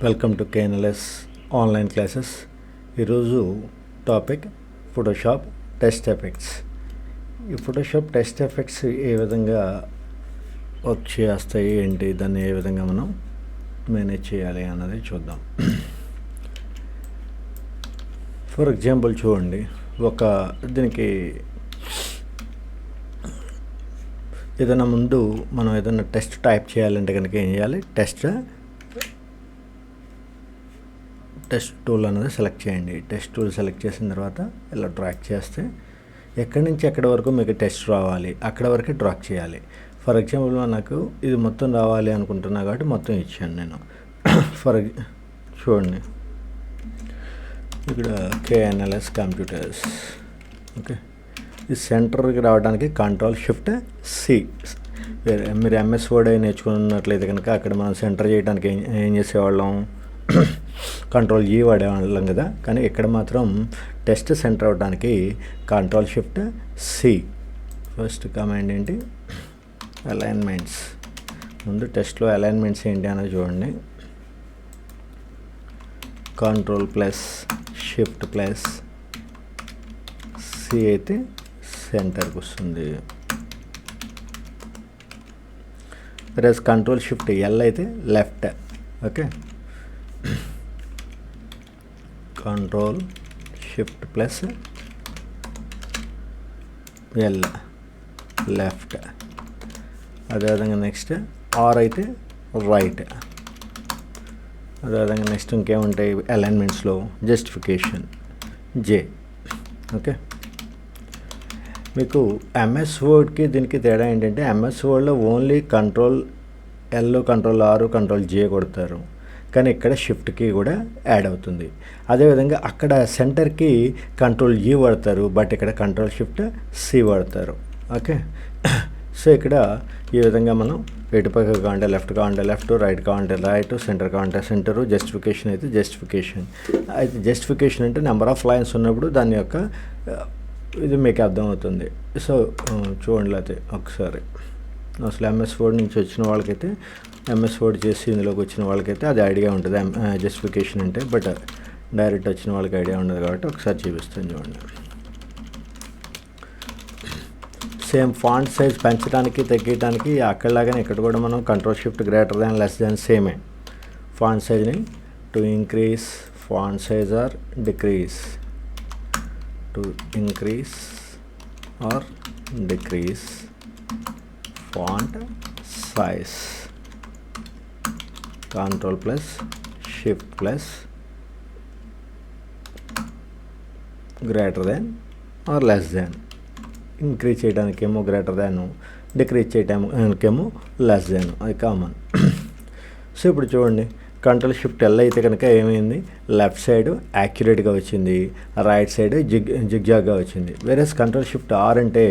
Welcome to KNLS online classes. ఈరోజు topic Photoshop test effects. ఈ Photoshop test effects ఏ విధంగా వర్క్ చేస్తాయి ఏంటి, దాన్ని ఏ విధంగా మనం మేనేజ్ చేయాలి అన్నది చూద్దాం. ఫర్ ఎగ్జాంపుల్ చూడండి, దీనికి ఏదైనా ముందు మనం ఏదైనా టెస్ట్ టైప్ చేయాలంటే కనుక ఏం చేయాలి, టెస్ట్ టూల్ అనేది సెలెక్ట్ చేయండి. టెస్ట్ టూల్ సెలెక్ట్ చేసిన తర్వాత ఇలా డ్రాగ్ చేస్తే ఎక్కడి నుంచి ఎక్కడి వరకు మీకు టెస్ట్ రావాలి అక్కడ వరకు డ్రాగ్ చేయాలి. ఫర్ ఎగ్జాంపుల్ నాకు ఇది మొత్తం రావాలి అనుకుంటున్నా కాబట్టి మొత్తం ఇచ్చాను నేను. చూడండి ఇక్కడ కేఎన్ఎల్ఎస్ కంప్యూటర్స్, ఓకే. ఈ సెంటర్కి రావడానికి Ctrl+Shift+C. మీరు MS వర్డ్ నేర్చుకున్నట్లయితే కనుక అక్కడ మనం సెంటర్ చేయడానికి ఏం చేసేవాళ్ళం, Ctrl+E వాడేవాళ్ళం కదా. కానీ ఇక్కడ మాత్రం టెస్ట్ సెంటర్ అవ్వడానికి Ctrl+Shift+C. ఫస్ట్ కమాండ్ ఏంటి, అలైన్మెంట్స్. ముందు టెస్ట్లో అలైన్మెంట్స్ ఏంటి అనేది చూడండి. Ctrl+Shift+C అయితే సెంటర్కి వస్తుంది. ప్లస్ Ctrl+Shift+L అయితే లెఫ్ట్, ఓకే. Ctrl+Shift+L left. అదేవిధంగా నెక్స్ట్ R అయితే రైట్. అదేవిధంగా నెక్స్ట్ ఇంకేముంటాయి అలైన్మెంట్స్లో, జస్టిఫికేషన్ J, ఓకే. మీకు MS వర్డ్కి దీనికి తేడా ఏంటంటే MS వర్డ్లో only Ctrl+L, Ctrl+R, Ctrl+J కొడతారు, కానీ ఇక్కడ షిఫ్ట్కి కూడా యాడ్ అవుతుంది. అదేవిధంగా అక్కడ సెంటర్కి Ctrl+E వాడతారు, బట్ ఇక్కడ Ctrl+Shift+C వాడతారు, ఓకే. సో ఇక్కడ ఈ విధంగా మనం ఎటుపక్క కావాలంటే లెఫ్ట్ కావాలంటే లెఫ్ట్, రైట్ కావాలంటే రైట్, సెంటర్ కావాలంటే సెంటరు, జస్టిఫికేషన్ అయితే జస్టిఫికేషన్. అయితే జస్టిఫికేషన్ అంటే నెంబర్ ఆఫ్ లైన్స్ ఉన్నప్పుడు దాని యొక్క ఇది మీకు అర్థమవుతుంది. సో చూడండి అయితే ఒకసారి, అసలు MS వర్డ్ నుంచి వచ్చిన వాళ్ళకైతే, MS వర్డ్ చేసి ఇందులోకి వచ్చిన వాళ్ళకైతే అది ఐడియా ఉంటుంది జస్టిఫికేషన్ అంటే, బట్ డైరెక్ట్ వచ్చిన వాళ్ళకి ఐడియా ఉండదు కాబట్టి ఒకసారి చూపిస్తాను చూడండి. సేమ్ ఫాంట్ సైజ్ పెంచడానికి తగ్గించడానికి అక్కడలాగానే ఇక్కడ కూడా మనం Ctrl+Shift+L సేమే ఫాంట్ సైజ్ని to increase font size or decrease, to increase or decrease font size, Ctrl+Shift+, or less than. Increase చేయడానికేమో గ్రేటర్ దాన్, డిక్రీజ్ చేయడానికేమో లెస్ దాన్, అది కామన్. సో ఇప్పుడు చూడండి, Ctrl+Shift+L అయితే కనుక ఏమైంది, లెఫ్ట్ సైడ్ యాక్యురేట్గా వచ్చింది, రైట్ సైడ్ జిగ్జాగ్గా వచ్చింది. వేరే Ctrl+Shift+R అంటే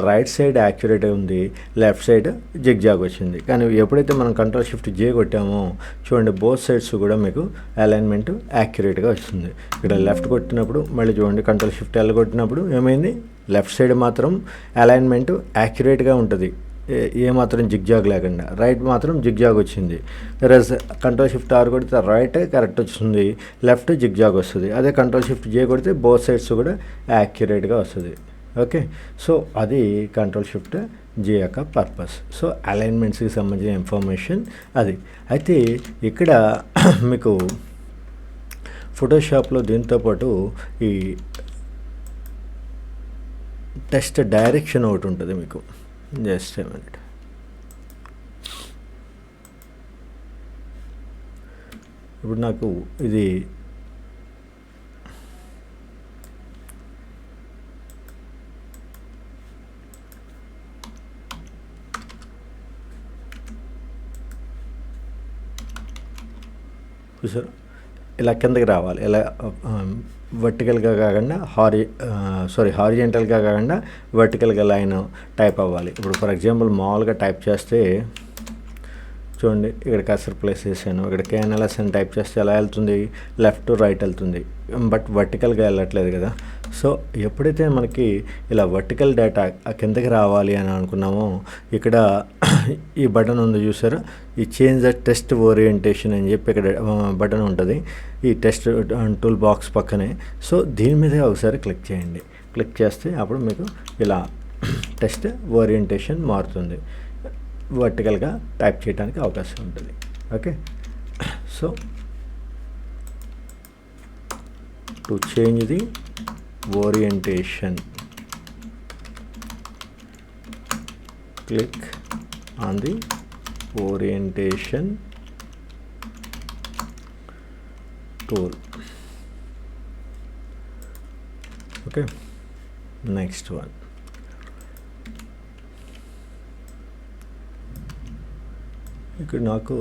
రైట్ సైడ్ యాక్యురేట్గా ఉంది, లెఫ్ట్ సైడ్ జిగ్జాగ్ వచ్చింది. కానీ ఎప్పుడైతే మనం Ctrl+Shift+J కొట్టామో చూడండి, బోత్ సైడ్స్ కూడా మీకు అలైన్మెంట్ యాక్యురేట్గా వస్తుంది. ఇక్కడ లెఫ్ట్ కొట్టినప్పుడు మళ్ళీ చూడండి, Ctrl+Shift+L కొట్టినప్పుడు ఏమైంది, లెఫ్ట్ సైడ్ మాత్రం అలైన్మెంట్ యాక్యురేట్గా ఉంటుంది, ఏమాత్రం జిగ్జాగ్ లేకుండా. రైట్ మాత్రం జిగ్జాగ్ వచ్చింది. Ctrl+Shift+R కొడితే రైట్ కరెక్ట్ వస్తుంది, లెఫ్ట్ జిగ్జాగ్ వస్తుంది. అదే Ctrl+Shift+J కొడితే బోత్ సైడ్స్ కూడా యాక్యురేట్గా వస్తుంది, ఓకే. సో అది Ctrl+Shift+J యొక్క పర్పస్. సో అలైన్మెంట్స్కి సంబంధించిన ఇన్ఫర్మేషన్ అది. అయితే ఇక్కడ మీకు ఫోటోషాప్లో దీంతోపాటు ఈ టెస్ట్ డైరెక్షన్ ఒకటి ఉంటుంది మీకు. Just a minute. ఇప్పుడు నాకు ఇది చూసారు, ఇలా కిందకి రావాలి, ఇలా వర్టికల్గా కాకుండా హారిజెంటల్గా కాకుండా వర్టికల్గా లైన్ టైప్ అవ్వాలి. ఇప్పుడు ఫర్ ఎగ్జాంపుల్ మామూలుగా టైప్ చేస్తే చూడండి, ఇక్కడ కర్సర్ ప్లేస్ చేశాను, ఇక్కడ KNLS అని టైప్ చేస్తే ఎలా వెళ్తుంది, లెఫ్ట్ రైట్ వెళ్తుంది, బట్ వర్టికల్గా వెళ్ళట్లేదు కదా. సో ఎప్పుడైతే మనకి ఇలా వర్టికల్ డేటా కిందకి రావాలి అని అనుకున్నామో ఇక్కడ ఈ బటన్ ఉంది చూసారా, ఈ చేంజ్ ద టెస్ట్ ఓరియంటేషన్ అని చెప్పి ఇక్కడ బటన్ ఉంటుంది ఈ టెస్ట్ టూల్ బాక్స్ పక్కనే. సో దీని మీద ఒకసారి క్లిక్ చేయండి. క్లిక్ చేస్తే అప్పుడు మీకు ఇలా టెస్ట్ ఓరియంటేషన్ మారుతుంది, వర్టికల్గా టైప్ చేయడానికి అవకాశం ఉంటుంది. Okay, so to change the orientation, click on the orientation tool. Okay, next one. ఇక్కడ నాకు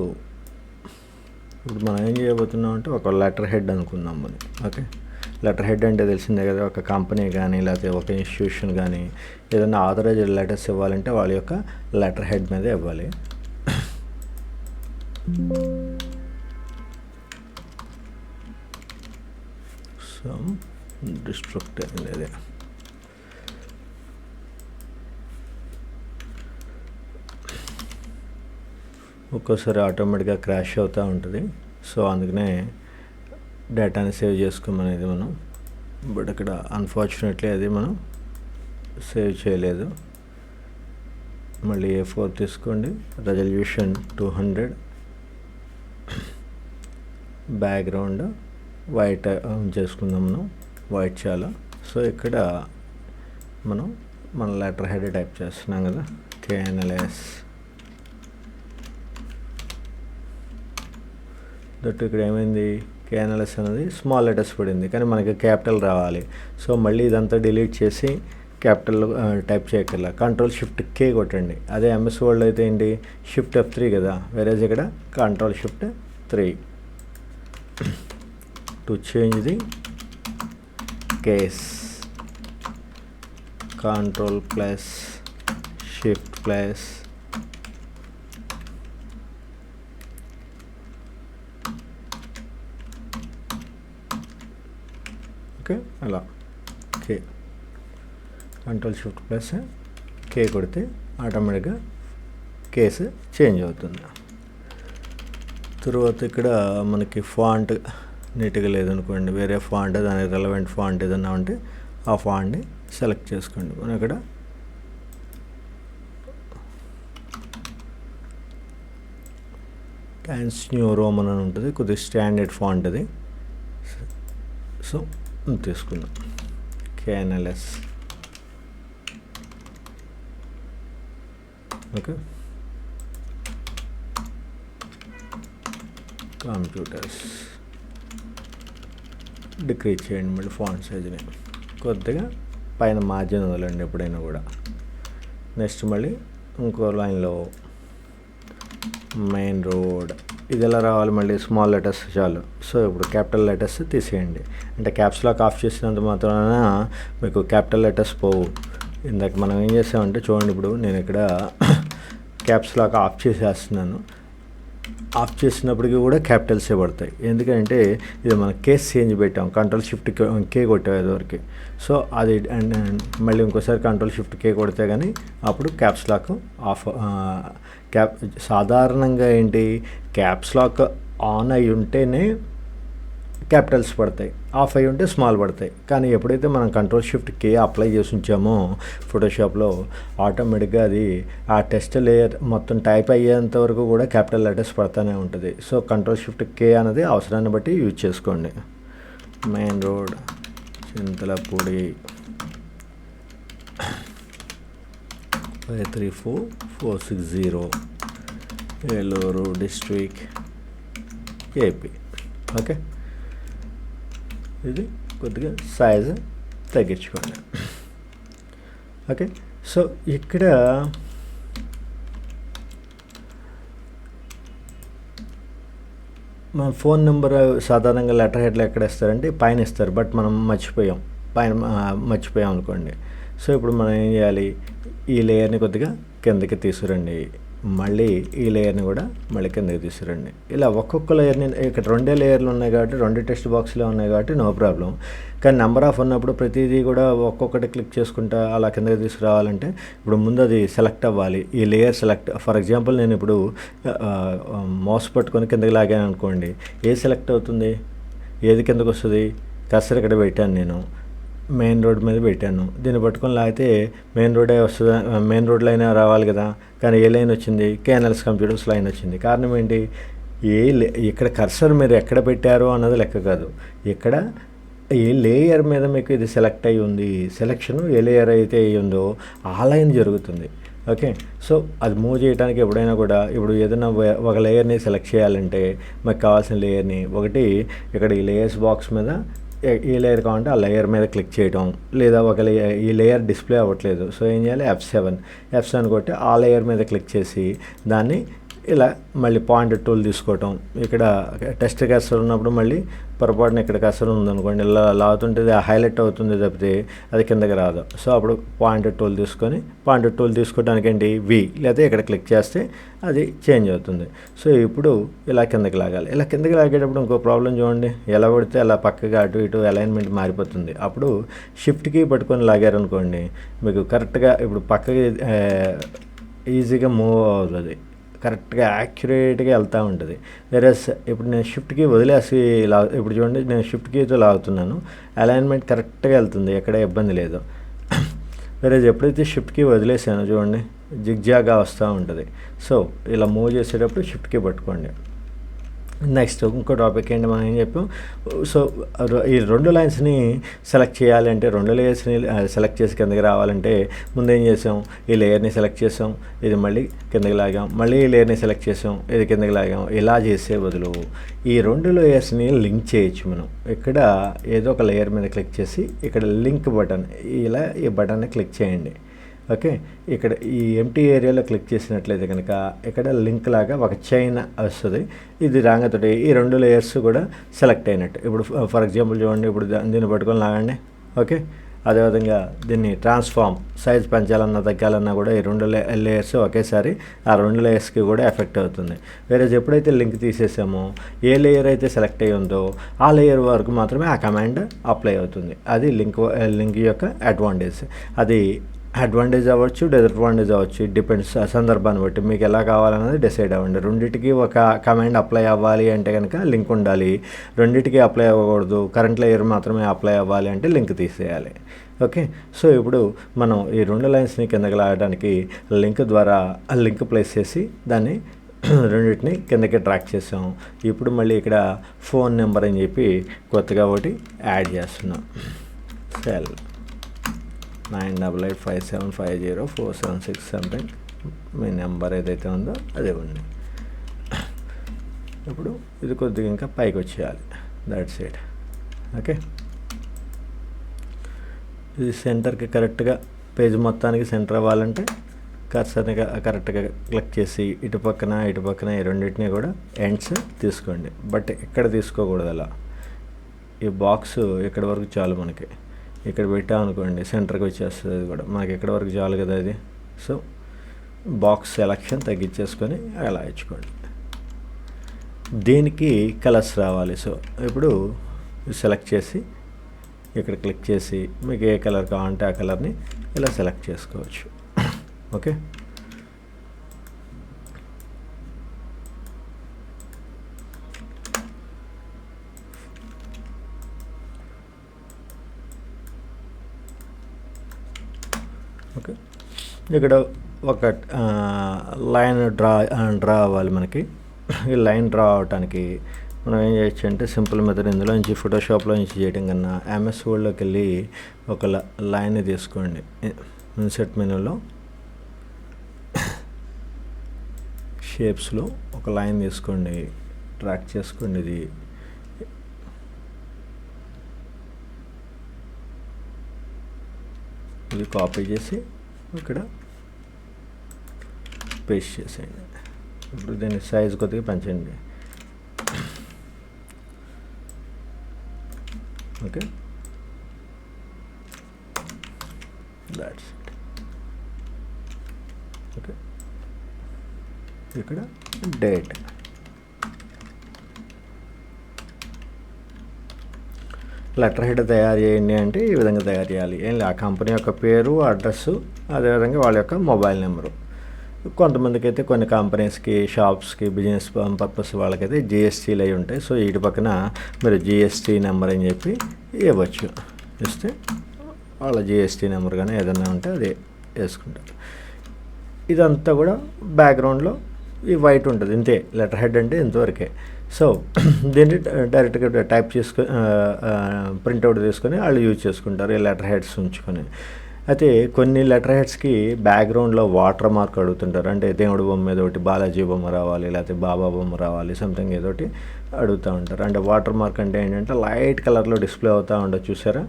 ఇప్పుడు మనం ఏం చేయబోతున్నాం అంటే ఒక లెటర్ హెడ్ అనుకుందాం మనం. ఓకే, లెటర్ హెడ్ అంటే తెలిసిందే కదా, ఒక కంపెనీ కానీ లేకపోతే ఒక ఇన్స్టిట్యూషన్ కానీ ఏదైనా ఆథరైజ్డ్ లెటర్స్ ఇవ్వాలంటే వాళ్ళ యొక్క లెటర్ హెడ్ మీదే ఇవ్వాలి. సో డిస్ట్రిక్ట్ అనేది ఒక్కోసారి ఆటోమేటిక్గా క్రాష్ అవుతూ ఉంటుంది. సో అందుకనే డేటాని సేవ్ చేసుకోమనేది మనం, బట్ ఇక్కడ అన్ఫార్చునేట్లీ అది మనం సేవ్ చేయలేదు. మళ్ళీ A4 తీసుకోండి, రెజల్యూషన్ 200, బ్యాక్గ్రౌండ్ వైట్ చేసుకుందాం మనం, వైట్ చాలా. సో ఇక్కడ మనం మన లెటర్ హెడ్ టైప్ చేస్తున్నాం కదా, KNLS. దట్ ఇక్కడ ఏమైంది, KNLS అనేది స్మాల్ లెటర్స్ పడింది కానీ మనకి క్యాపిటల్ రావాలి. సో మళ్ళీ ఇదంతా డిలీట్ చేసి క్యాపిటల్ టైప్ చేయగల Ctrl+Shift+K కొట్టండి. అదే MS వర్డ్లో అయితే ఏంటి, Shift+F3 కదా, వేరేజ్ ఇక్కడ Ctrl+Shift+3 to change the case, Ctrl+Shift+, okay అలా K, Ctrl+Shift+K కొడితే ఆటోమేటిక్గా కేసు చేంజ్ అవుతుంది. తర్వాత ఇక్కడ మనకి ఫాంట్ నీట్గా లేదనుకోండి, వేరే ఫాంట్ దానికి రెలవెంట్ ఫాంట్ ఏదన్నా ఉంటే ఆ ఫాంట్ని సెలెక్ట్ చేసుకోండి. మనం ఇక్కడ టైమ్స్ న్యూ రోమన్ అని ఉంటుంది, కొద్దిగా స్టాండర్డ్ ఫాంట్ అది. సో తీసుకుందాం KNLS. ఓకే, కంప్యూటర్స్ డిక్రీజ్ చేయండి, మళ్ళీ ఫాంట్ సైజ్ని కొద్దిగా పైన మార్జిన్ వదలండి ఎప్పుడైనా కూడా. నెక్స్ట్ మళ్ళీ ఇంకో లైన్లో మెయిన్ రోడ్, ఇది ఎలా రావాలి, మళ్ళీ స్మాల్ లెటర్స్ చాలు. సో ఇప్పుడు క్యాపిటల్ లెటర్స్ తీసేయండి, అంటే క్యాప్స్ లాక్ ఆఫ్ చేసినంత మాత్రాన మీకు క్యాపిటల్ లెటర్స్ పోవు. ఇందాక మనం ఏం చేసామంటే చూడండి, ఇప్పుడు నేను ఇక్కడ క్యాప్స్ లాక్ ఆఫ్ చేసేస్తున్నాను. ఆఫ్ చేసినప్పటికీ కూడా క్యాపిటల్సే పడతాయి, ఎందుకంటే ఇది మనం కేస్ చేంజ్ పెట్టాం, Ctrl+Shift+K కొట్టాం ఇదివరకు. సో అది అండ్ మళ్ళీ ఇంకోసారి Ctrl+Shift+K కొడితే కానీ అప్పుడు క్యాప్స్ లాక్ ఆఫ్. సాధారణంగా ఏంటి, క్యాప్స్ లాక్ ఆన్ అయి ఉంటేనే క్యాపిటల్స్ పడతాయి, ఆఫ్ అయి ఉంటే స్మాల్ పడతాయి. కానీ ఎప్పుడైతే మనం Ctrl+Shift+K అప్లై చేసి ఉంచామో ఫోటోషాప్లో, ఆటోమేటిక్గా అది ఆ టెక్స్ట్ లేయర్ మొత్తం టైప్ అయ్యేంత వరకు కూడా క్యాపిటల్ లెటర్స్ పడుతూనే ఉంటుంది. సో Ctrl+Shift+K అనేది అవసరాన్ని బట్టి యూజ్ చేసుకోండి. Main road, Chintalapudi 534460, Eluru district, AP. Okay, ఇది కొద్దిగా సైజు తగ్గించుకోండి. ఓకే, సో ఇక్కడ మన ఫోన్ నెంబర్ సాధారణంగా లెటర్ హెడ్లో ఎక్కడ ఇస్తారంటే పైన ఇస్తారు, బట్ మనం మర్చిపోయాం అనుకోండి. సో ఇప్పుడు మనం ఏం చేయాలి, ఈ లేయర్ని కొద్దిగా కిందకి తీసుకురండి, మళ్ళీ ఈ లేయర్ని కూడా మళ్ళీ కిందకి తీసుకురండి. ఇలా ఒక్కొక్క లేయర్ని ఇక్కడ 2 లేయర్లు ఉన్నాయి కాబట్టి 2 టెక్స్ట్ బాక్స్లో ఉన్నాయి కాబట్టి నో ప్రాబ్లం. కానీ నెంబర్ ఆఫ్ ఉన్నప్పుడు ప్రతిదీ కూడా ఒక్కొక్కటి క్లిక్ చేసుకుంటా అలా కిందకి తీసుకురావాలంటే ఇప్పుడు ముందు అది సెలెక్ట్ అవ్వాలి. ఈ లేయర్ సెలెక్ట్, ఫర్ ఎగ్జాంపుల్ నేను ఇప్పుడు మౌస్ పట్టుకొని కిందకి లాగాను అనుకోండి, ఏది సెలెక్ట్ అవుతుంది, ఏది కిందకు వస్తుంది? కర్సర్ ఇక్కడ పెట్టాను, నేను మెయిన్ రోడ్ మీద పెట్టాను, దీన్ని పట్టుకొని లాగితే మెయిన్ రోడే వస్తుంది, మెయిన్ రోడ్ లైన్ రావాలి కదా. కానీ ఏ లైన్ వచ్చింది? కేఎన్ఎల్స్ కంప్యూటర్స్ లైన్ వచ్చింది. కారణం ఏంటి? ఇక్కడ కర్సర్ మీరు ఎక్కడ పెట్టారో అన్నది లెక్క కాదు, ఇక్కడ ఏ లేయర్ మీద మీకు ఇది సెలెక్ట్ అయ్యి ఉంది, సెలెక్షన్ ఏ లేయర్ అయితే అయ్యి ఉందో ఆ లైన్ జరుగుతుంది. ఓకే, సో అది మూవ్ చేయడానికి ఎప్పుడైనా కూడా ఇప్పుడు ఏదైనా ఒక లేయర్ని సెలెక్ట్ చేయాలంటే మాకు కావాల్సిన లేయర్ని ఒకటి ఇక్కడ ఈ లేయర్స్ బాక్స్ మీద ఏ లేయర్ కావాలంటే ఆ లేయర్ మీద క్లిక్ చేయడం, లేదా ఒక ఈ లేయర్ డిస్ప్లే అవ్వట్లేదు, సో ఏం చేయాలి? F7 కొట్టి ఆ లేయర్ మీద క్లిక్ చేసి దాన్ని ఇలా మళ్ళీ పాయింట్ టూల్ తీసుకోవటం. ఇక్కడ టెస్ట్ కర్సర్ ఉన్నప్పుడు మళ్ళీ పొరపాటున ఇక్కడ కర్సర్ ఉందనుకోండి, ఇలా లాగుతుంటే హైలైట్ అవుతుంది తప్పితే అది కిందకి రాదు. సో అప్పుడు పాయింట్ టూల్ తీసుకొని పాయింట్ టూల్ తీసుకోవడానికి ఏంటి? V, లేదా ఇక్కడ క్లిక్ చేస్తే అది చేంజ్ అవుతుంది. సో ఇప్పుడు ఇలా కిందకి లాగాలి. ఇలా కిందకి లాగేటప్పుడు ఇంకో ప్రాబ్లం చూడండి, ఎలా పడితే అలా పక్కగా అటు ఇటు అలైన్మెంట్ మారిపోతుంది. అప్పుడు షిఫ్ట్కి పట్టుకొని లాగారనుకోండి మీకు కరెక్ట్గా ఇప్పుడు పక్కకి ఈజీగా మూవ్ అవుతుంది, కరెక్ట్గా యాక్యురేట్గా వెళ్తూ ఉంటుంది. వేరే ఇప్పుడు నేను షిఫ్ట్కి వదిలేసి ఇప్పుడు చూడండి నేను షిఫ్ట్ కీతో లాగుతున్నాను, అలైన్మెంట్ కరెక్ట్గా వెళ్తుంది, ఎక్కడ ఇబ్బంది లేదు. వేరే ఎప్పుడైతే షిఫ్ట్కి వదిలేసానో చూడండి జిగ్జాగా వస్తూ ఉంటుంది. సో ఇలా మూవ్ చేసేటప్పుడు షిఫ్ట్కి పట్టుకోండి. నెక్స్ట్ ఇంకో టాపిక్ ఏంటి మనం ఏం చెప్పాం? సో ఈ 2 లైన్స్ని సెలెక్ట్ చేయాలి అంటే 2 లేయర్స్ని సెలెక్ట్ చేసి కిందకి రావాలంటే ముందు ఏం చేసాం? ఈ లేయర్ని సెలెక్ట్ చేసాం, ఇది మళ్ళీ కిందకి లాగాం, మళ్ళీ ఈ లేయర్ని సెలెక్ట్ చేసాం, ఇది కిందకి లాగాం. ఇలా చేసే బదులు ఈ 2 లేయర్స్ని లింక్ చేయొచ్చు మనం. ఇక్కడ ఏదో ఒక లేయర్ మీద క్లిక్ చేసి ఇక్కడ లింక్ బటన్, ఇలా ఈ బటన్ని క్లిక్ చేయండి. ఓకే, ఇక్కడ ఈ ఎంటీ ఏరియాలో క్లిక్ చేసినట్లయితే కనుక ఇక్కడ లింక్ లాగా ఒక చైన్ వస్తుంది. ఇది రాగాతోటి ఈ 2 లేయర్స్ కూడా సెలెక్ట్ అయినట్టు. ఇప్పుడు ఫర్ ఎగ్జాంపుల్ చూడండి, ఇప్పుడు దీన్ని పట్టుకొని లాగండి. ఓకే, అదేవిధంగా దీన్ని ట్రాన్స్ఫార్మ్ సైజ్ పెంచాలన్నా తగ్గాలన్నా కూడా ఈ 2 లేయర్స్ ఒకేసారి ఆ 2 లేయర్స్కి కూడా ఎఫెక్ట్ అవుతుంది. వేరే ఎప్పుడైతే లింక్ తీసేసామో ఏ లేయర్ అయితే సెలెక్ట్ అయ్యి ఉందో ఆ లేయర్ వరకు మాత్రమే ఆ కమాండ్ అప్లై అవుతుంది. అది లింక్ యొక్క అడ్వాంటేజ్. అది అడ్వాంటేజ్ అవ్వచ్చు, డిసడ్వాంటేజ్ అవ్వచ్చు, ఇట్ డిపెండ్స్ సందర్భాన్ని బట్టి మీకు ఎలా కావాలన్నది డిసైడ్ అవ్వండి. రెండింటికి ఒక కమాండ్ అప్లై అవ్వాలి అంటే కనుక లింక్ ఉండాలి, రెండింటికి అప్లై అవ్వకూడదు, కరెంట్ లేయర్ మాత్రమే అప్లై అవ్వాలి అంటే లింక్ తీసేయాలి. ఓకే, సో ఇప్పుడు మనం ఈ 2 లైన్స్ని కిందకి లాగడానికి లింక్ ద్వారా లింక్ ప్లేస్ చేసి దాన్ని రెండింటిని కిందకి ట్రాక్ చేసాం. ఇప్పుడు మళ్ళీ ఇక్కడ ఫోన్ నెంబర్ అని చెప్పి కొత్తగా ఒకటి యాడ్ చేస్తున్నాం. సెల్ 9885750476 సంథింగ్ మీ నెంబర్ ఏదైతే ఉందో అదే ఉంది. ఇప్పుడు ఇది కొద్దిగా ఇంకా పైకి వచ్చేయాలి, దట్స్ ఇట్. ఓకే, ఇది సెంటర్కి కరెక్ట్గా పేజ్ మొత్తానికి సెంటర్ అవ్వాలంటే కర్సర్ని కరెక్ట్గా క్లిక్ చేసి ఇటు పక్కన ఈ రెండింటిని కూడా ఎండ్స్ తీసుకోండి. బట్ ఇక్కడ తీసుకోకూడదు, అలా ఈ బాక్స్ ఎక్కడి వరకు చాలు, మనకి ఇక్కడ పెట్టామనుకోండి సెంటర్కి వచ్చేస్తుంది. అది కూడా మనకి ఎక్కడి వరకు చాలు కదా ఇది. సో బాక్స్ సెలక్షన్ తగ్గించేసుకొని అలా ఇచ్చుకోండి. దీనికి కలర్స్ రావాలి. సో ఇప్పుడు సెలెక్ట్ చేసి ఇక్కడ క్లిక్ చేసి మీకు ఏ కలర్ కావాలంటే ఆ కలర్ని ఇలా సెలెక్ట్ చేసుకోవచ్చు. ఓకే, ఓకే, ఇక్కడ ఒక లైన్ డ్రా అవ్వాలి మనకి. ఈ లైన్ డ్రా అవడానికి మనం ఏం చేయొచ్చు అంటే సింపుల్ మెథడ్, ఇందులో నుంచి ఫోటోషాప్లో నుంచి చేయడం కన్నా MS వర్డ్లోకి వెళ్ళి ఒక లైన్ తీసుకోండి. ఇన్సర్ట్ మెనూలో షేప్స్లో ఒక లైన్ తీసుకోండి, ట్రాక్ చేసుకోండి. ఇది కాపీ చేసి ఇక్కడ పేస్ట్ చేసేయండి. ఇప్పుడు దీని సైజ్ కొద్దిగా పెంచండి. Okay, that's it. ఓకే, ఇక్కడ డేట్. లెటర్ హెడ్ తయారు చేయండి అంటే ఈ విధంగా తయారు చేయాలి. ఏం లేదు, ఆ కంపెనీ యొక్క పేరు, అడ్రస్సు, అదేవిధంగా వాళ్ళ యొక్క మొబైల్ నెంబరు. కొంతమందికి అయితే కొన్ని కంపెనీస్కి, షాప్స్కి, బిజినెస్ పర్పస్ వాళ్ళకైతే జిఎస్టీలు అయి ఉంటాయి. సో వీటి పక్కన మీరు జిఎస్టీ నెంబర్ అని చెప్పి ఇవ్వచ్చు. ఇస్తే వాళ్ళ జిఎస్టీ నెంబర్ కానీ ఏదైనా ఉంటే అది వేసుకుంటారు. ఇదంతా కూడా బ్యాక్గ్రౌండ్లో ఈ వైట్ ఉంటుంది, ఇంతే. లెటర్ హెడ్ అంటే ఇంతవరకే. సో దీన్ని డైరెక్ట్గా టైప్ చేసుకొని ప్రింట్అవుట్ తీసుకొని వాళ్ళు యూజ్ చేసుకుంటారు ఈ లెటర్ హెడ్స్ ఉంచుకొని. అయితే కొన్ని లెటర్ హెడ్స్కి బ్యాక్గ్రౌండ్లో వాటర్ మార్క్ అడుగుతుంటారు. అంటే దేవుడి బొమ్మ ఏదో ఒకటి, బాలాజీ బొమ్మ రావాలి, లేకపోతే బాబా బొమ్మ రావాలి, సంథింగ్ ఏదో ఒకటి అడుగుతూ ఉంటారు. అంటే వాటర్ మార్క్ అంటే ఏంటంటే లైట్ కలర్లో డిస్ప్లే అవుతూ ఉండదు, చూసారా?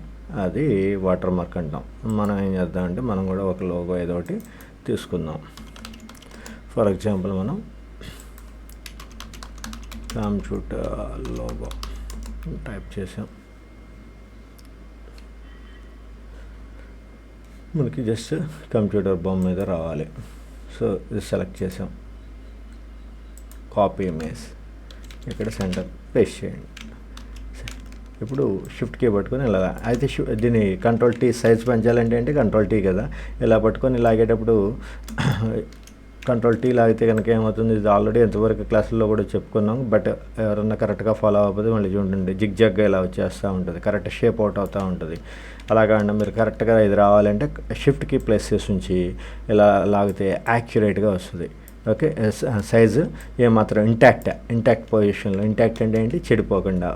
అది వాటర్ మార్క్ అంటాం. మనం ఏం చేద్దామంటే మనం కూడా ఒక లోగో ఏదో ఒకటి తీసుకుందాం. ఫర్ ఎగ్జాంపుల్ మనం కంప్యూటర్ లోగో టైప్ చేసాం. మనకి జస్ట్ కంప్యూటర్ బొమ్మ మీద రావాలి. సో ఇది సెలెక్ట్ చేసాం. కాపీ ఇమేజ్, ఇక్కడ సెంటర్ పేస్ట్ చేయండి. ఇప్పుడు షిఫ్ట్ కీ పట్టుకొని ఇలా, అయితే దీన్ని కంట్రోల్ టీ సైజ్ పెంచాలంటే అంటే కంట్రోల్ టీ కదా, ఇలా పట్టుకొని లాగేటప్పుడు కంట్రోల్ టీ లాగితే కనుక ఏమవుతుంది, ఇది ఆల్రెడీ ఎంతవరకు క్లాసుల్లో కూడా చెప్పుకున్నాం. బట్ ఎవరన్నా కరెక్ట్గా ఫాలో అవ్వకపోతే మళ్ళీ చూడండి జిగ్జాగ్గా ఇలా వచ్చేస్తూ ఉంటుంది, కరెక్ట్ షేప్ అవుట్ అవుతూ ఉంటుంది. అలాగా మీరు కరెక్ట్గా ఇది రావాలంటే షిఫ్ట్ కీ ప్లేస్ చేసి ఉంచి ఇలా లాగితే యాక్యురేట్గా వస్తుంది. ఓకే, సైజు ఏమాత్రం ఇంటాక్ట్ పొజిషన్లో, ఇంటాక్ట్ అంటే ఏంటి, చెడిపోకుండా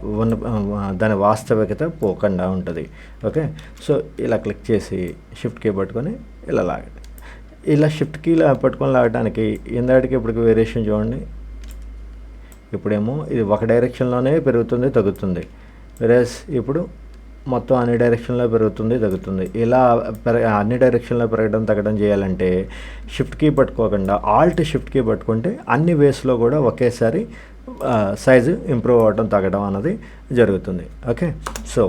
దాని వాస్తవికత పోకుండా ఉంటుంది. ఓకే, సో ఇలా క్లిక్ చేసి షిఫ్ట్ కీ పట్టుకొని ఇలా లాగండి. ఇలా షిఫ్ట్ కీలా పట్టుకొని లాగడానికి ఇందాటికి ఇప్పటికి వేరియేషన్ చూడండి. ఇప్పుడేమో ఇది ఒక డైరెక్షన్లోనే పెరుగుతుంది తగ్గుతుంది, వెరస్ ఇప్పుడు మొత్తం అన్ని డైరెక్షన్లో పెరుగుతుంది తగ్గుతుంది. ఇలా అన్ని డైరెక్షన్లో పెరగడం తగ్గడం చేయాలంటే షిఫ్ట్ కీ పట్టుకోకుండా ఆల్ట్ షిఫ్ట్ కీ పట్టుకుంటే అన్ని వేస్లో కూడా ఒకేసారి సైజు ఇంప్రూవ్ అవ్వడం తగ్గడం అన్నది జరుగుతుంది. Okay, so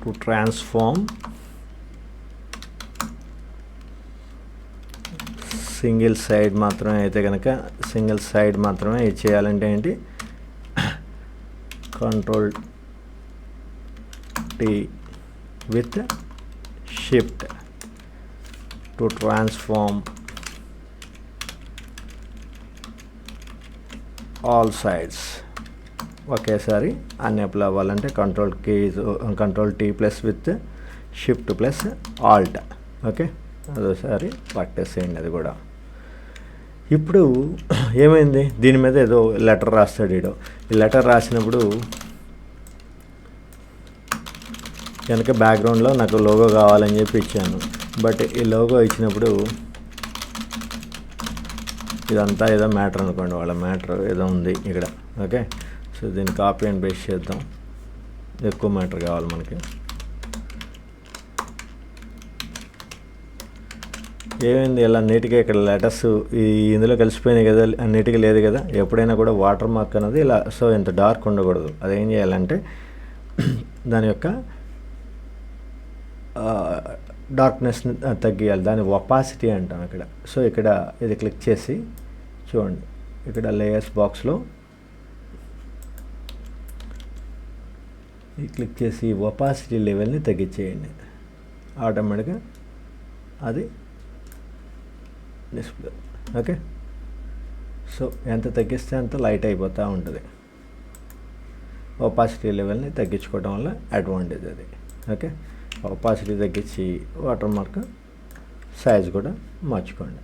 to transform single side మాత్రమే అయితే కనుక సింగిల్ సైడ్ మాత్రమే ఇది చేయాలంటే ఏంటి, control T with shift to transform all sides. ఒకేసారి అన్ని అప్లై అవ్వాలంటే control T plus with shift plus alt. Okay, అదోసారి ప్రాక్టీస్ చేయండి అది కూడా. ఇప్పుడు ఏమైంది, దీని మీద ఏదో లెటర్ రాస్తాడు వీడు. ఈ లెటర్ రాసినప్పుడు కనుక బ్యాక్గ్రౌండ్లో నాకు లోగో కావాలని చెప్పి ఇచ్చాను. బట్ ఈ లోగో ఇచ్చినప్పుడు ఇదంతా ఏదో మ్యాటర్ అనుకోండి, వాళ్ళ మ్యాటర్ ఏదో ఉంది ఇక్కడ. ఓకే, సో దీన్ని కాపీ అండ్ పేస్ట్ చేద్దాం. ఎక్కువ మ్యాటర్ కావాలి మనకి. ఏమైంది, ఇలా నీట్గా ఇక్కడ లెటర్స్ ఇందులో కలిసిపోయినాయి కదా, నీట్గా లేదు కదా. ఎప్పుడైనా కూడా వాటర్ మార్క్ అనేది ఇలా సో ఇంత డార్క్ ఉండకూడదు. అదేం చేయాలంటే దాని యొక్క డార్క్నెస్ని తగ్గియాలి, దాని ఒపాసిటీ అంటాం ఇక్కడ. సో ఇక్కడ ఇది క్లిక్ చేసి చూడండి, ఇక్కడ లేయర్స్ బాక్స్లో క్లిక్ చేసి ఒపాసిటీ లెవెల్ని తగ్గించేయండి. ఆటోమేటిక్గా అది డిస్ప్లే. ఓకే, సో ఎంత తగ్గిస్తే అంత లైట్ అయిపోతూ ఉంటుంది. ఒపాసిటీ లెవెల్ని తగ్గించుకోవడం వల్ల అడ్వాంటేజ్ అది. ఓకే, ఒపాసిటీ తగ్గించి వాటర్ మార్క్ సైజ్ కూడా మార్చుకోండి.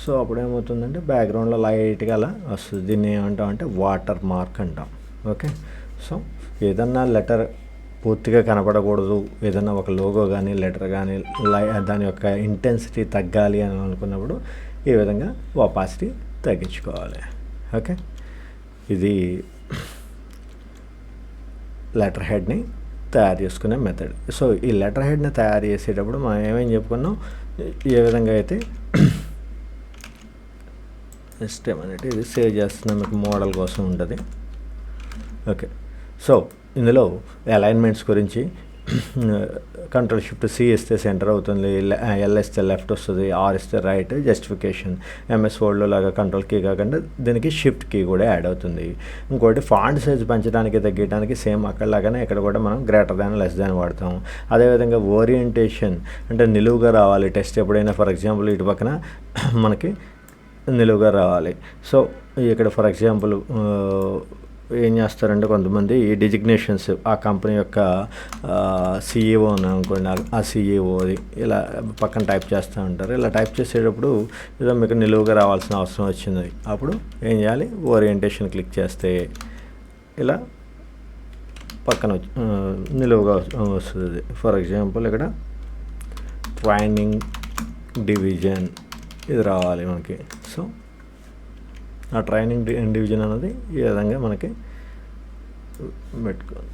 సో అప్పుడు ఏమవుతుందంటే బ్యాక్గ్రౌండ్లో లైట్గా అలా వస్తుంది. దీన్ని ఏమంటామంటే వాటర్ మార్క్ అంటాం. ఓకే, సో ఏదన్నా లెటర్ పూర్తిగా కనపడకూడదు, ఏదన్నా ఒక లోగో కానీ లెటర్ కానీ దాని యొక్క ఇంటెన్సిటీ తగ్గాలి అని అనుకున్నప్పుడు ఈ విధంగా ఒపాసిటీ తగ్గించుకోవాలి. ఓకే, ఇది లెటర్ హెడ్ని తయారు చేసుకునే మెథడ్. సో ఈ లెటర్ హెడ్ని తయారు చేసేటప్పుడు మనం ఏమేం చెప్పుకున్నాం, ఏ విధంగా అయితే సిస్టమ్ అనేది ఇది సేవ్ చేస్తున్నాం, మీకు మోడల్ కోసం ఉంటుంది. ఓకే, సో ఇందులో అలైన్మెంట్స్ గురించి కంట్రోల్ షిఫ్ట్ సి ఇస్తే సెంటర్ అవుతుంది, ఎల్ ఇస్తే లెఫ్ట్ వస్తుంది, ఆర్ ఇస్తే రైట్, జస్టిఫికేషన్. ఎంఎస్ వర్డ్లో లాగా కంట్రోల్ కీ కాకుండా దీనికి షిఫ్ట్ కీ కూడా యాడ్ అవుతుంది. ఇంకోటి ఫాంట్ సైజ్ పెంచడానికి తగ్గడానికి సేమ్ అక్కడలాగానే ఇక్కడ కూడా మనం గ్రేటర్ దాన్ లెస్ దాన్ వాడతాం. అదేవిధంగా ఓరియంటేషన్ అంటే నిలువుగా రావాలి టెక్స్ట్ ఎప్పుడైనా. ఫర్ ఎగ్జాంపుల్ ఇటు పక్కన మనకి నిలువుగా రావాలి. సో ఇక్కడ ఫర్ ఎగ్జాంపుల్ ఏం చేస్తారంటే కొంతమంది ఈ డిజిగ్నేషన్స్ ఆ కంపెనీ యొక్క సిఇఓ అనుకోండి, ఆ సిఇఓది ఇలా పక్కన టైప్ చేస్తూ ఉంటారు. ఇలా టైప్ చేసేటప్పుడు ఏదో మీకు నిలువుగా రావాల్సిన అవసరం వచ్చింది. అప్పుడు ఏం చేయాలి, ఓరియంటేషన్ క్లిక్ చేస్తే ఇలా పక్కన నిలువుగా వస్తుంది. ఫర్ ఎగ్జాంపుల్ ఇక్కడ ట్రైనింగ్ డివిజన్ ఇది రావాలి మనకి. సో ఆ ట్రైనింగ్ డివిజన్ అనేది ఈ విధంగా మనకి పెట్టుకోవాలి.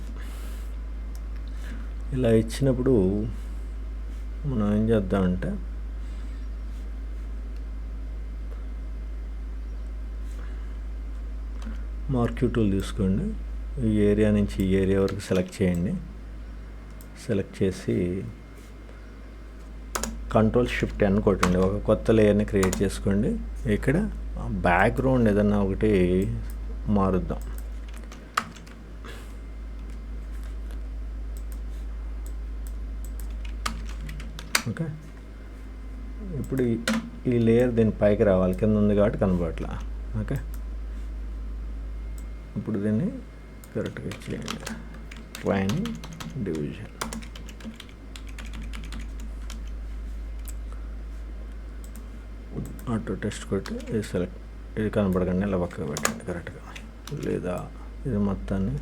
ఇలా ఇచ్చినప్పుడు మనం ఏం చేద్దామంటే మార్క్యూ టూల్ తీసుకోండి. ఈ ఏరియా నుంచి ఈ ఏరియా వరకు సెలెక్ట్ చేయండి. సెలెక్ట్ చేసి కంట్రోల్ షిఫ్ట్ ఎన్ కొట్టండి. ఒక కొత్త లేయర్ని క్రియేట్ చేసుకోండి. ఇక్కడ బ్యాక్గ్రౌండ్ ఏదన్నా ఒకటి మారుద్దాం. ఓకే, ఇప్పుడు ఈ లేయర్ దీని పైకి రావాలి, కింద ఉంది కాబట్టి కనబడట్లా. ఓకే, ఇప్పుడు దీన్ని కరెక్ట్గా చేయండి. ట్రైనింగ్ డివిజన్ ఆటో టెస్ట్ కొట్టి ఇది సెలెక్ట్, ఇది కనపడకండి ఇలా పక్కగా పెట్టండి కరెక్ట్గా. లేదా ఇది మొత్తాన్ని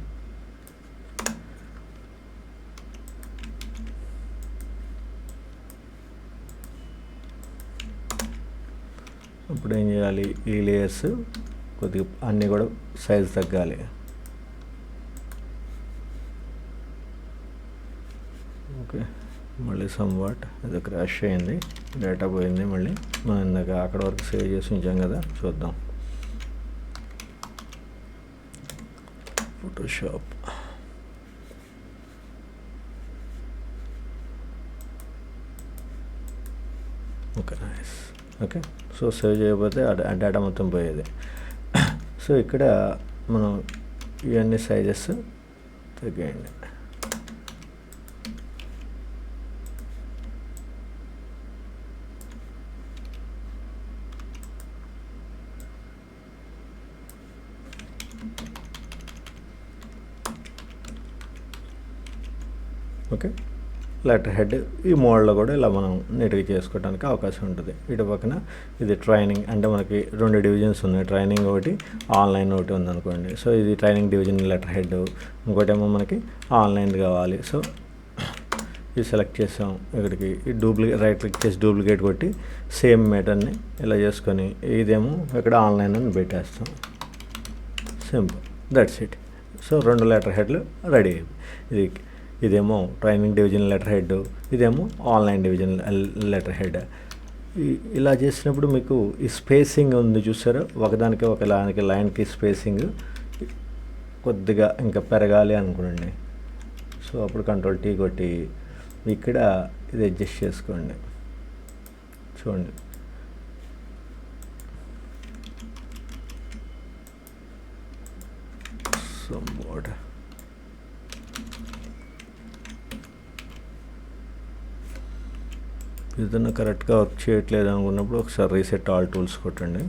ఇప్పుడు ఏం చేయాలి, ఈ లేయర్స్ కొద్దిగా అన్నీ కూడా సైజ్ తగ్గాలి. ఓకే, మళ్ళీ సమ్వాట్ ఏదో క్రాష్ అయింది, డేటా పోయింది. మళ్ళీ మనం ఇందాక అక్కడ వరకు సేవ్ చేసి ఉంచాం కదా, చూద్దాం. Photoshop okay, nice. Okay, so save చేయకపోతే ఆ డేటా మొత్తం పోయేది. సో ఇక్కడ మనం ఇవన్నీ సైజెస్ తగ్గేయండి. ఓకే, లెటర్ హెడ్ ఈ మోడ్లో కూడా ఇలా మనం నీట్గా చేసుకోవడానికి అవకాశం ఉంటుంది. ఇటు పక్కన ఇది ట్రైనింగ్ అంటే మనకి 2 డివిజన్స్ ఉన్నాయి. ట్రైనింగ్ ఒకటి, ఆన్లైన్ ఒకటి ఉందనుకోండి. సో ఇది ట్రైనింగ్ డివిజన్ లెటర్ హెడ్, ఇంకోటేమో మనకి ఆన్లైన్ కావాలి. సో ఇది సెలెక్ట్ చేసాం. ఇక్కడికి ఈ రైట్ క్లిక్ చేసి డూప్లికేట్ కొట్టి సేమ్ మ్యాటర్ని ఇలా చేసుకొని ఇదేమో ఇక్కడ ఆన్లైన్ అని పెట్టేస్తాం. Simple, that's it. So 2 letter హెడ్లు రెడీ. ఇదేమో ట్రైనింగ్ డివిజన్ లెటర్ హెడ్, ఇదేమో ఆన్లైన్ డివిజన్ లెటర్ హెడ్. ఇలా చేసినప్పుడు మీకు ఈ స్పేసింగ్ ఉంది చూసారా, ఒకదానికి ఒకదానికి లైన్కి స్పేసింగ్ కొద్దిగా ఇంకా పెరగాలి అనుకోండి. సో అప్పుడు కంట్రోల్ టీ కొట్టి ఇక్కడ ఇది అడ్జస్ట్ చేసుకోండి. చూడండి, somewhat ఏదైనా కరెక్ట్గా వర్క్ చేయట్లేదు అనుకున్నప్పుడు ఒకసారి రీసెట్ ఆల్ టూల్స్ కొట్టండి.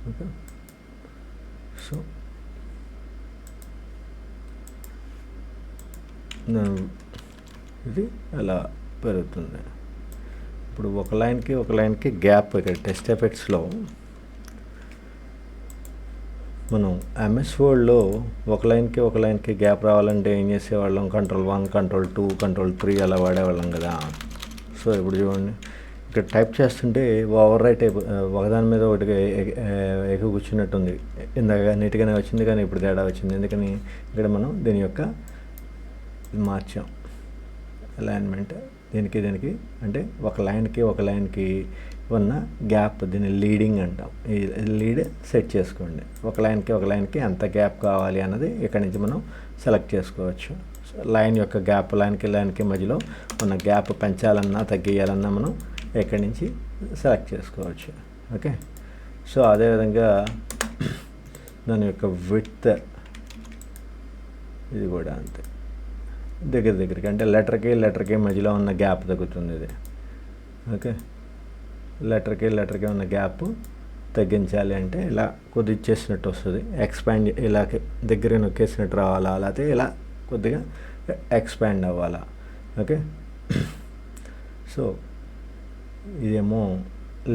ఓకే, సో ఇది అలా పెరుగుతుంది. ఇప్పుడు ఒక లైన్కి గ్యాప్ ఇక్కడ టెస్ట్ ఎఫెక్ట్స్లో మనం ఎంఎస్ వర్డ్లో ఒక లైన్కి గ్యాప్ రావాలంటే ఏం చేసేవాళ్ళం, కంట్రోల్ 1, కంట్రోల్ 2, కంట్రోల్ 3 అలా వాడేవాళ్ళం కదా. సో ఇప్పుడు చూడండి, ఇక్కడ టైప్ చేస్తుంటే ఓవర్ రైట్ ఒకదాని మీద ఒకటిగా ఎక్కి కూర్చున్నట్టుంది. ఇందాక నీట్గానే వచ్చింది కానీ ఇప్పుడు తేడా వచ్చింది. ఎందుకని ఇక్కడ మనం దీని యొక్క మార్చాం అలైన్మెంట్. దీనికి అంటే ఒక లైన్కి ఉన్న గ్యాప్, దీన్ని లీడింగ్ అంటాం. ఈ లీడ్ సెట్ చేసుకోండి. ఒక లైన్కి ఎంత గ్యాప్ కావాలి అన్నది ఇక్కడ నుంచి మనం సెలెక్ట్ చేసుకోవచ్చు. లైన్ యొక్క గ్యాప్, లైన్కి మధ్యలో ఉన్న గ్యాప్ పెంచాలన్నా తగ్గియాలన్నా మనం ఇక్కడి నుంచి సెలెక్ట్ చేసుకోవచ్చు. ఓకే, సో అదేవిధంగా దాని యొక్క విడ్త్ ఇది కూడా అంతే, దగ్గరికి అంటే లెటర్కి మధ్యలో ఉన్న గ్యాప్ తగ్గుతుంది ఇది. ఓకే, లెటర్కి ఉన్న గ్యాప్ తగ్గించాలి అంటే ఇలా కొద్దిగా ఇచ్చేసినట్టు వస్తుంది. ఎక్స్పాండ్ ఇలా దగ్గర నొక్కేసినట్టు రావాలా, లేకపోతే ఇలా కొద్దిగా ఎక్స్పాండ్ అవ్వాలా. ఓకే, సో ఇదేమో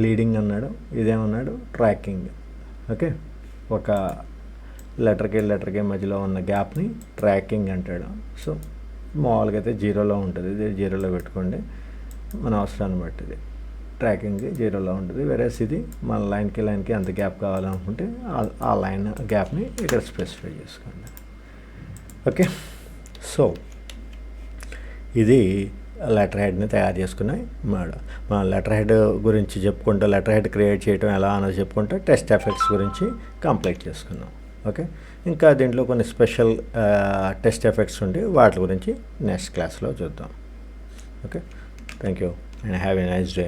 లీడింగ్ అన్నాడు, ఇదేమన్నాడు ట్రాకింగ్. ఓకే, ఒక లెటర్కి మధ్యలో ఉన్న గ్యాప్ని ట్రాకింగ్ అంటాడు. సో మామూలుగా అయితే 0లో ఉంటుంది, ఇది 0లో పెట్టుకోండి మన అవసరాన్ని బట్టి. ఇది ట్రాకింగ్ 0లో ఉంటుంది. వేరేస్ ఇది మన లైన్కి ఎంత గ్యాప్ కావాలనుకుంటే ఆ లైన్ గ్యాప్ని ఇక్కడ స్పెసిఫై చేసుకోండి. ఓకే, సో ఇది లెటర్ హెడ్ని తయారు చేసుకునే మోడల్. మనం లెటర్ హెడ్ గురించి చెప్పుకుంటూ, లెటర్ హెడ్ క్రియేట్ చేయడం ఎలా అన్నది చెప్పుకుంటూ టెస్ట్ ఎఫెక్ట్స్ గురించి కంప్లీట్ చేసుకున్నాం. ఓకే, ఇంకా దీంట్లో కొన్ని స్పెషల్ టెస్ట్ ఎఫెక్ట్స్ ఉండి వాటి గురించి నెక్స్ట్ క్లాస్లో చూద్దాం. Okay, thank you and have a nice day.